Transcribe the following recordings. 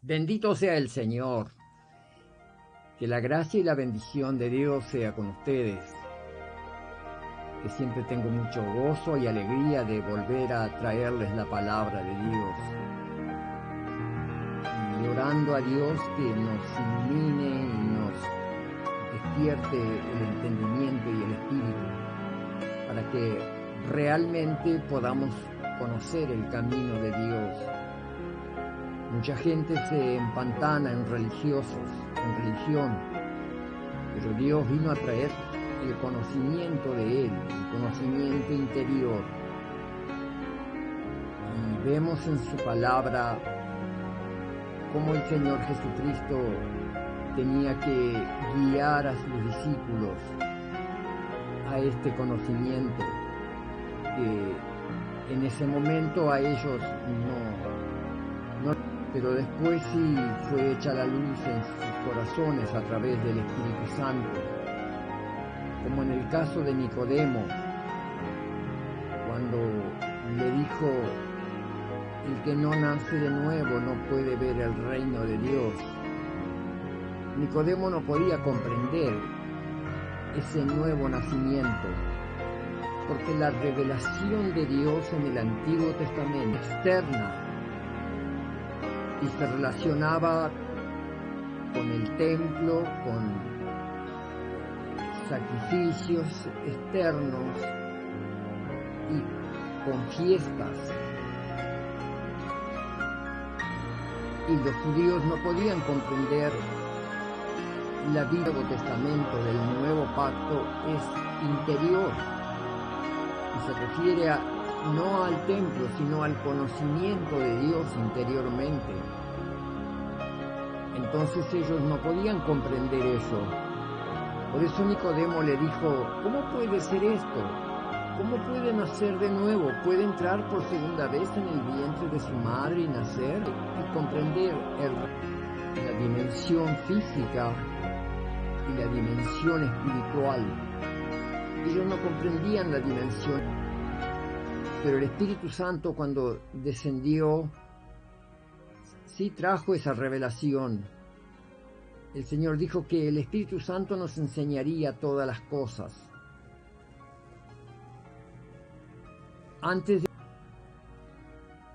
Bendito sea el Señor. Que la gracia y la bendición de Dios sea con ustedes. Que siempre tengo mucho gozo y alegría de volver a traerles la palabra de Dios. Y orando a Dios que nos ilumine y nos despierte el entendimiento y el espíritu, para que realmente podamos conocer el camino de Dios. Mucha gente se empantana en religiosos, en religión, pero Dios vino a traer el conocimiento de Él, el conocimiento interior. Y vemos en su palabra cómo el Señor Jesucristo tenía que guiar a sus discípulos a este conocimiento, que en ese momento a ellos no, pero después sí fue hecha la luz en sus corazones a través del Espíritu Santo, como en el caso de Nicodemo, cuando le dijo: el que no nace de nuevo no puede ver el reino de Dios. Nicodemo no podía comprender ese nuevo nacimiento, porque la revelación de Dios en el Antiguo Testamento externa, y se relacionaba con el templo, con sacrificios externos y con fiestas. Y los judíos no podían comprender la vida del Nuevo Testamento, del Nuevo Pacto, es interior. Y se refiere no al templo, sino al conocimiento de Dios interiormente. Entonces ellos no podían comprender eso. Por eso Nicodemo le dijo: ¿cómo puede ser esto? ¿Cómo puede nacer de nuevo? ¿Puede entrar por segunda vez en el vientre de su madre y nacer? Y comprender la dimensión física y la dimensión espiritual. Ellos no comprendían la dimensión. Pero el Espíritu Santo, cuando descendió, sí trajo esa revelación. El Señor dijo que el Espíritu Santo nos enseñaría todas las cosas.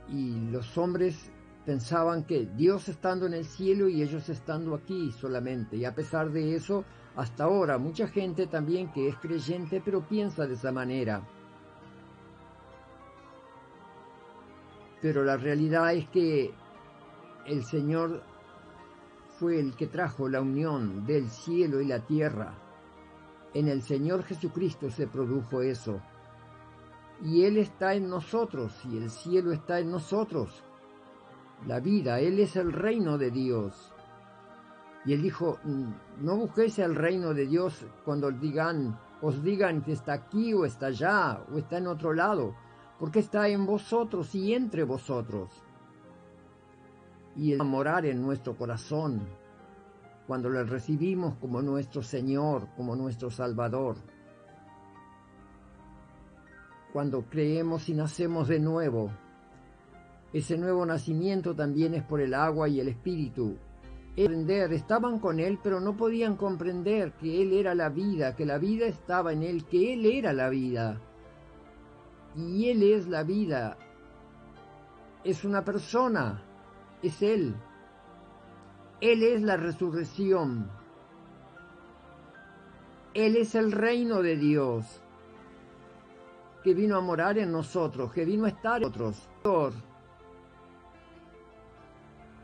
Y los hombres pensaban que Dios estando en el cielo y ellos estando aquí solamente. Y a pesar de eso, hasta ahora, mucha gente también que es creyente, pero piensa de esa manera. Pero la realidad es que el Señor fue el que trajo la unión del cielo y la tierra. En el Señor Jesucristo se produjo eso. Y Él está en nosotros, y el cielo está en nosotros. La vida, Él es el reino de Dios. Y Él dijo: no busquéis el reino de Dios cuando os digan que está aquí o está allá o está en otro lado, porque está en vosotros y entre vosotros. Y Él va a morar en nuestro corazón cuando le recibimos como nuestro Señor, como nuestro Salvador. Cuando creemos y nacemos de nuevo, ese nuevo nacimiento también es por el agua y el Espíritu. Estaban con Él, pero no podían comprender que Él era la vida, que la vida estaba en Él, que Él era la vida. Y Él es la vida. Es una persona, es Él. Él es la resurrección. Él es el reino de Dios, que vino a morar en nosotros, que vino a estar en nosotros.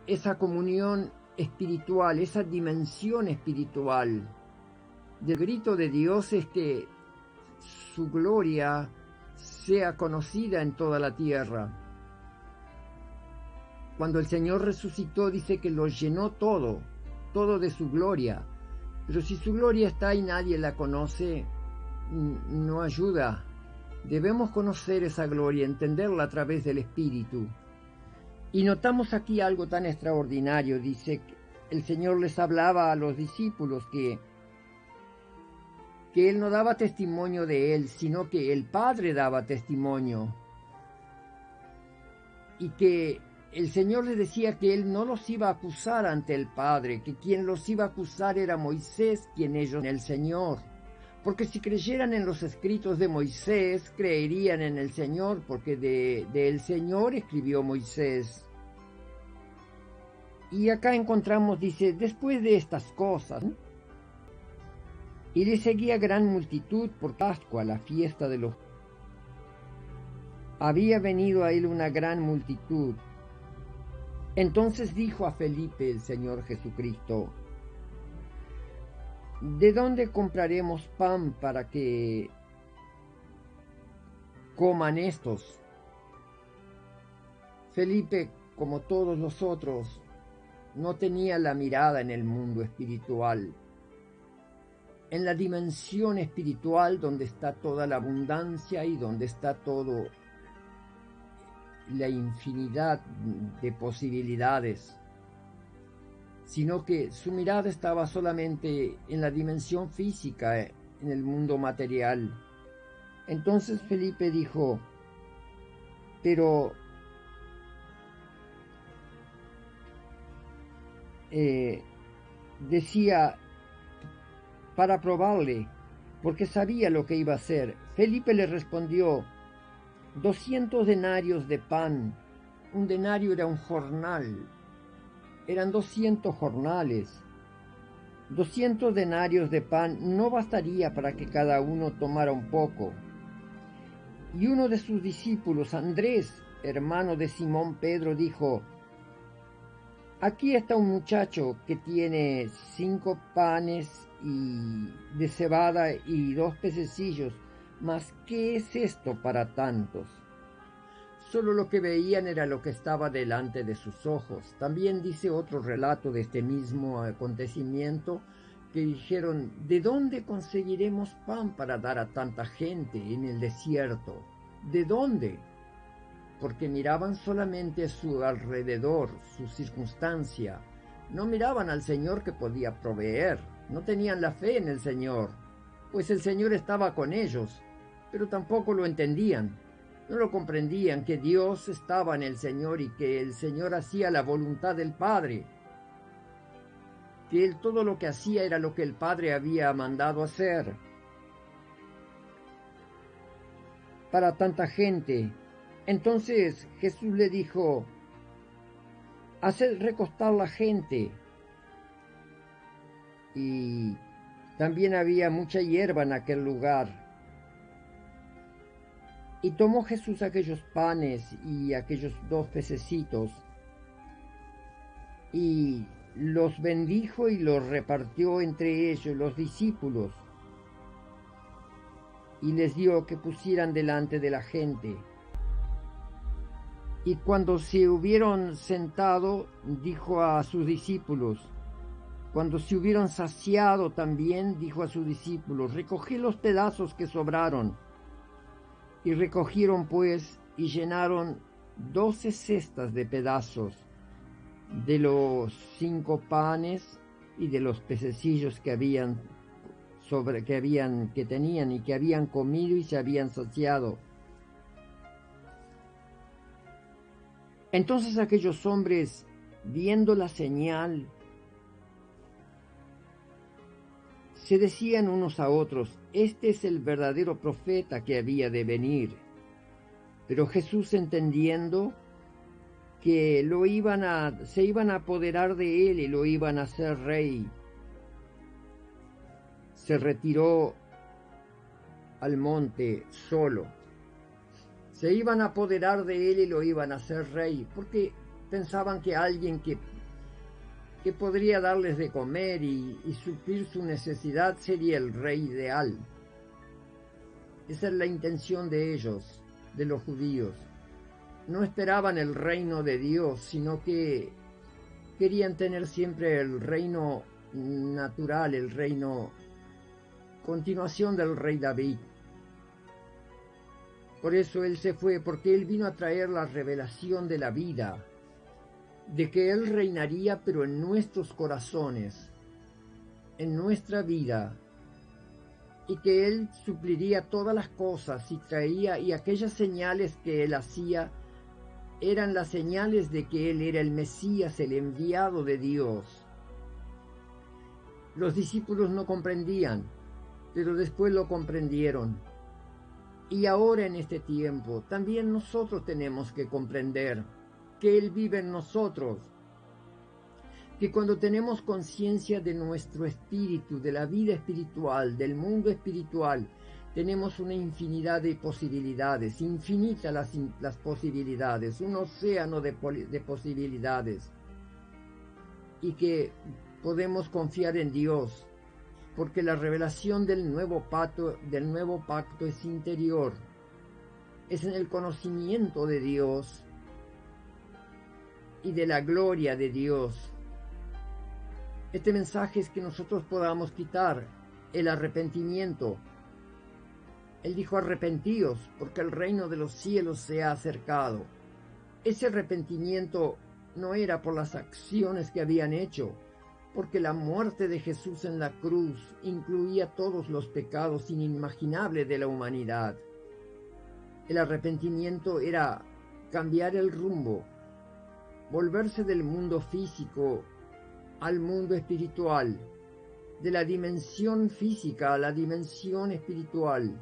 Esa comunión espiritual, esa dimensión espiritual. El grito de Dios es que su gloria sea conocida en toda la tierra. Cuando el Señor resucitó, dice que lo llenó todo de su gloria. Pero si su gloria está y nadie la conoce, no ayuda. Debemos conocer esa gloria, entenderla a través del Espíritu. Y notamos aquí algo tan extraordinario. Dice que el Señor les hablaba a los discípulos que Él no daba testimonio de Él, sino que el Padre daba testimonio. Y que el Señor les decía que Él no los iba a acusar ante el Padre, que quien los iba a acusar era Moisés, quien ellos en el Señor. Porque si creyeran en los escritos de Moisés, creerían en el Señor, porque de el Señor escribió Moisés. Y acá encontramos, dice, después de estas cosas, ¿no? Y le seguía gran multitud por Pascua, la fiesta de los... Había venido a él una gran multitud. Entonces dijo a Felipe el Señor Jesucristo: ¿de dónde compraremos pan para que coman estos? Felipe, como todos los otros, no tenía la mirada en el mundo espiritual, en la dimensión espiritual donde está toda la abundancia y donde está todo la infinidad de posibilidades, sino que su mirada estaba solamente en la dimensión física, en el mundo material. Entonces Felipe dijo: pero decía para probarle, porque sabía lo que iba a hacer. Felipe le respondió: 200 denarios de pan. Un denario era un jornal. Eran 200 jornales. 200 denarios de pan no bastaría para que cada uno tomara un poco. Y uno de sus discípulos, Andrés, hermano de Simón Pedro, dijo: aquí está un muchacho que tiene 5 panes de cebada y 2 pececillos, mas ¿qué es esto para tantos? Solo lo que veían era lo que estaba delante de sus ojos. También dice otro relato de este mismo acontecimiento, que dijeron: ¿de dónde conseguiremos pan para dar a tanta gente en el desierto? ¿De dónde? Porque miraban solamente a su alrededor, su circunstancia. No miraban al Señor que podía proveer. No tenían la fe en el Señor, pues el Señor estaba con ellos, pero tampoco lo entendían. No lo comprendían, que Dios estaba en el Señor y que el Señor hacía la voluntad del Padre, que Él todo lo que hacía era lo que el Padre había mandado hacer para tanta gente. Entonces Jesús le dijo: haced recostar la gente. Y también había mucha hierba en aquel lugar. Y tomó Jesús aquellos panes y aquellos 2 pececitos, y los bendijo y los repartió entre ellos, los discípulos, y les dio que pusieran delante de la gente. Y cuando se hubieron sentado, dijo a sus discípulos, cuando se hubieron saciado también, dijo a sus discípulos: recoged los pedazos que sobraron. Y recogieron pues y llenaron 12 cestas de pedazos de los 5 panes y de los pececillos que tenían y que habían comido y se habían saciado. Entonces aquellos hombres, viendo la señal, se decían unos a otros: este es el verdadero profeta que había de venir. Pero Jesús, entendiendo que se iban a apoderar de él y lo iban a hacer rey, se retiró al monte solo. Se iban a apoderar de él y lo iban a hacer rey, porque pensaban que alguien que podría darles de comer y suplir su necesidad sería el rey ideal. Esa es la intención de ellos, de los judíos. No esperaban el reino de Dios, sino que querían tener siempre el reino natural, el reino, continuación del rey David. Por eso él se fue, porque él vino a traer la revelación de la vida, de que él reinaría, pero en nuestros corazones, en nuestra vida, y que él supliría todas las cosas y traía, y aquellas señales que él hacía eran las señales de que él era el Mesías, el enviado de Dios. Los discípulos no comprendían, pero después lo comprendieron. Y ahora en este tiempo también nosotros tenemos que comprender que Él vive en nosotros, que cuando tenemos conciencia de nuestro espíritu, de la vida espiritual, del mundo espiritual, tenemos una infinidad de posibilidades, infinitas las posibilidades, un océano de posibilidades, y que podemos confiar en Dios, porque la revelación del nuevo pacto es interior, es en el conocimiento de Dios y de la gloria de Dios. Este mensaje es que nosotros podamos quitar el arrepentimiento. Él dijo: arrepentíos, porque el reino de los cielos se ha acercado. Ese arrepentimiento no era por las acciones que habían hecho, porque la muerte de Jesús en la cruz incluía todos los pecados inimaginables de la humanidad. El arrepentimiento era cambiar el rumbo, volverse del mundo físico al mundo espiritual, de la dimensión física a la dimensión espiritual,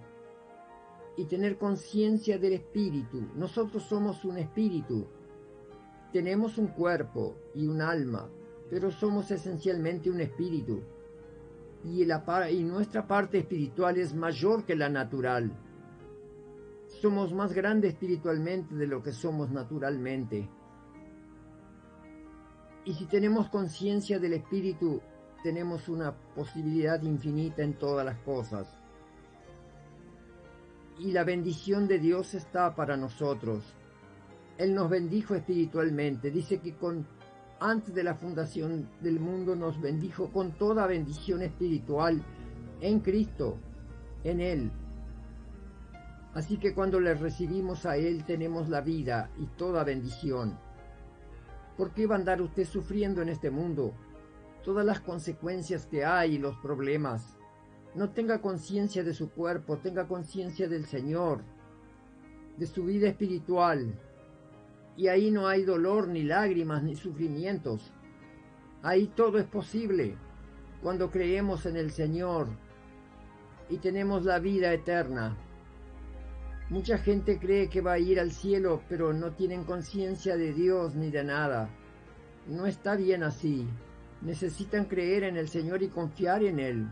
y tener conciencia del espíritu. Nosotros somos un espíritu, tenemos un cuerpo y un alma, pero somos esencialmente un espíritu, y nuestra parte espiritual es mayor que la natural. Somos más grandes espiritualmente de lo que somos naturalmente. Y si tenemos conciencia del espíritu, tenemos una posibilidad infinita en todas las cosas. Y la bendición de Dios está para nosotros. Él nos bendijo espiritualmente. Dice que antes de la fundación del mundo nos bendijo con toda bendición espiritual en Cristo, en Él. Así que cuando le recibimos a Él tenemos la vida y toda bendición. ¿Por qué va a andar usted sufriendo en este mundo? Todas las consecuencias que hay y los problemas. No tenga conciencia de su cuerpo, tenga conciencia del Señor, de su vida espiritual. Y ahí no hay dolor, ni lágrimas, ni sufrimientos. Ahí todo es posible cuando creemos en el Señor y tenemos la vida eterna. Mucha gente cree que va a ir al cielo, pero no tienen conciencia de Dios ni de nada. No está bien así. Necesitan creer en el Señor y confiar en Él.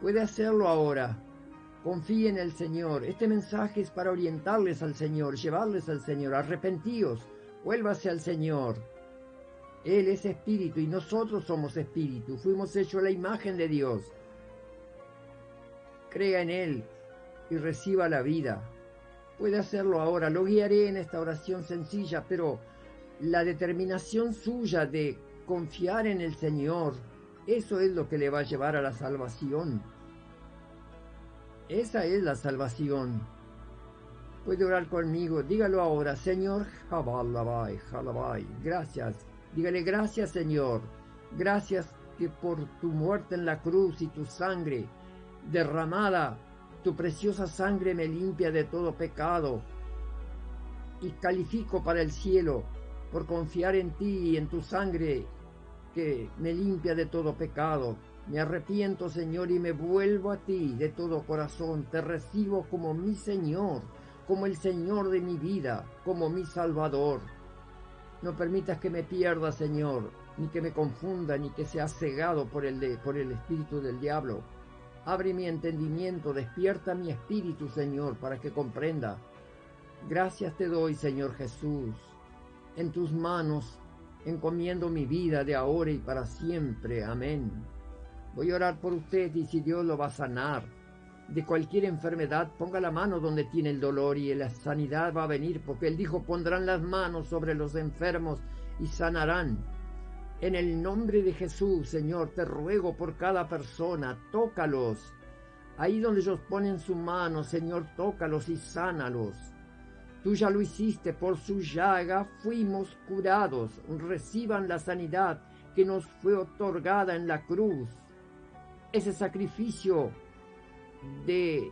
Puede hacerlo ahora. Confíe en el Señor. Este mensaje es para orientarles al Señor, llevarles al Señor. Arrepentíos, vuélvase al Señor. Él es espíritu y nosotros somos espíritu. Fuimos hechos a la imagen de Dios. Crea en Él y reciba la vida. Puede hacerlo ahora. Lo guiaré en esta oración sencilla, pero la determinación suya de confiar en el Señor, eso es lo que le va a llevar a la salvación. Esa es la salvación. Puede orar conmigo. Dígalo ahora: Señor, gracias. Dígale: gracias, Señor. Gracias que por tu muerte en la cruz y tu sangre derramada, tu preciosa sangre me limpia de todo pecado. Y califico para el cielo por confiar en ti y en tu sangre que me limpia de todo pecado. Me arrepiento, Señor, y me vuelvo a ti de todo corazón. Te recibo como mi Señor, como el Señor de mi vida, como mi Salvador. No permitas que me pierda, Señor, ni que me confunda, ni que sea cegado por el espíritu del diablo. Abre mi entendimiento, despierta mi espíritu, Señor, para que comprenda. Gracias te doy, Señor Jesús. En tus manos encomiendo mi vida de ahora y para siempre. Amén. Voy a orar por usted y si Dios lo va a sanar de cualquier enfermedad, ponga la mano donde tiene el dolor y la sanidad va a venir, porque Él dijo: pondrán las manos sobre los enfermos y sanarán. En el nombre de Jesús, Señor, te ruego por cada persona, tócalos. Ahí donde ellos ponen su mano, Señor, tócalos y sánalos. Tú ya lo hiciste, por su llaga fuimos curados. Reciban la sanidad que nos fue otorgada en la cruz. Ese sacrificio de